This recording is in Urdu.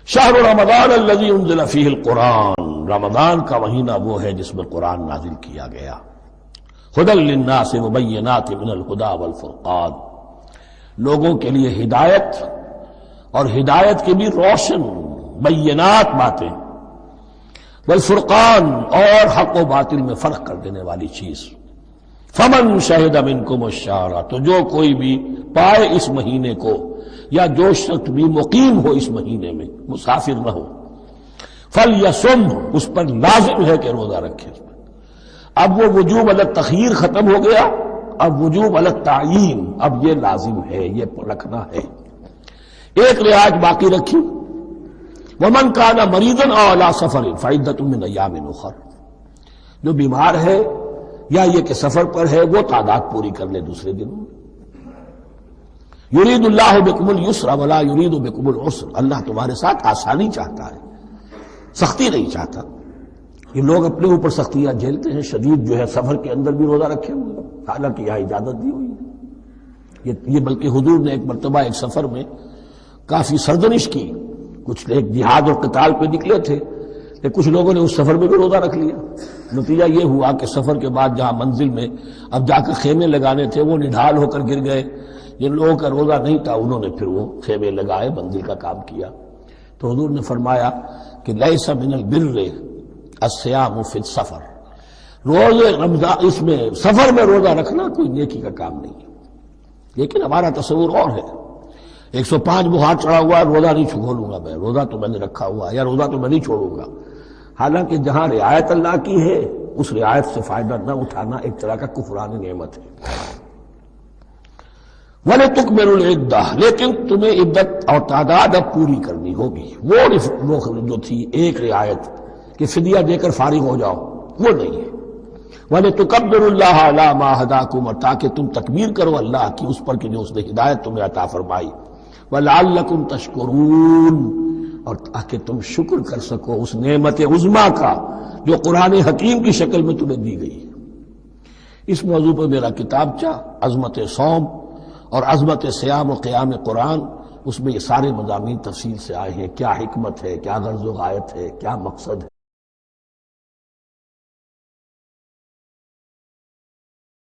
شہر رمضان الذی انزل فیہ القرآن، رمضان کا مہینہ وہ ہے جس میں قرآن نازل کیا گیا۔ ھدی للناس وبینات من الھدی والفرقان، لوگوں کے لیے ہدایت اور ہدایت کے بھی روشن بینات باتیں، والفرقان اور حق و باطل میں فرق کر دینے والی چیز۔ فمن شہد منکم الشہر، تو جو کوئی بھی پائے اس مہینے کو، یا جو شخص بھی مقیم ہو اس مہینے میں، مسافر نہ ہو، فلیصم، اس پر لازم ہے کہ روزہ رکھے۔ اب وہ وجوب علی التخییر ختم ہو گیا، اب وجوب علی التعیین، اب یہ لازم ہے، یہ رکھنا ہے۔ ایک رعایت باقی رکھی، ومن کان مریضا او علی سفر فعدۃ من ایام اخر، جو بیمار ہے یا یہ کہ سفر پر ہے وہ تعداد پوری کر لے دوسرے دنوں میں۔ یرید اللہ بکم الیسر ولا یرید بکم العسر، اللہ تمہارے ساتھ آسانی چاہتا ہے، سختی نہیں چاہتا۔ یہ لوگ اپنے اوپر سختیاں جھیلتے ہیں، شدید جو ہے سفر کے اندر بھی روزہ رکھے ہوئے، حالانکہ یہاں اجازت دی ہوئی ہے۔ یہ بلکہ حضور نے ایک مرتبہ ایک سفر میں کافی سرزنش کی، کچھ ایک جہاد اور قتال پہ نکلے تھے، کہ کچھ لوگوں نے اس سفر میں بھی روزہ رکھ لیا۔ نتیجہ یہ ہوا کہ سفر کے بعد جہاں منزل میں اب جا کر خیمے لگانے تھے وہ نڈھال ہو کر گر گئے، جن لوگوں کا روزہ نہیں تھا انہوں نے پھر وہ خیمے لگائے، منزل کا کام کیا۔ تو حضور نے فرمایا کہ لیس من البر الصیام فی السفر، روزے رمضان اس میں سفر میں روزہ رکھنا کوئی نیکی کا کام نہیں ہے۔ لیکن ہمارا تصور اور ہے، 105 بخار چڑھا ہوا ہے، روزہ نہیں چھوڑوں گا میں، روزہ تو میں نے رکھا ہوا ہے، یا روزہ تو میں نہیں چھوڑوں گا۔ حالانکہ جہاں رعایت اللہ کی ہے اس رعایت سے فائدہ نہ اٹھانا ایک طرح کا کفران نعمت ہے۔ وَلِتُكْمِلُوا الْعِدَّةَ، لیکن تمہیں عدت اور تعداد اب پوری کرنی ہوگی۔ وہ جو تھی ایک رعایت کہ فدیہ دے کر فارغ ہو جاؤ، وہ نہیں ہے۔ وَلِتُكَبِّرُوا اللَّهَ عَلَىٰ مَا هَدَاكُمْ، اور تاکہ تم تکبیر کرو اللہ کی اس پر کہ جو اس نے ہدایت تمہیں عطا فرمائی۔ وَلَعَلَّكُمْ تَشْكُرُونَ، اور تاکہ تم شکر کر سکو اس نعمت عظمیٰ کا جو قرآن حکیم کی شکل میں تمہیں دی گئی۔ اس موضوع پر میرا کتابچہ عظمت صوم اور عظمت صیام و قیام قرآن، اس میں یہ سارے مضامین تفصیل سے آئے ہیں، کیا حکمت ہے، کیا غرض و غایت ہے، کیا مقصد ہے۔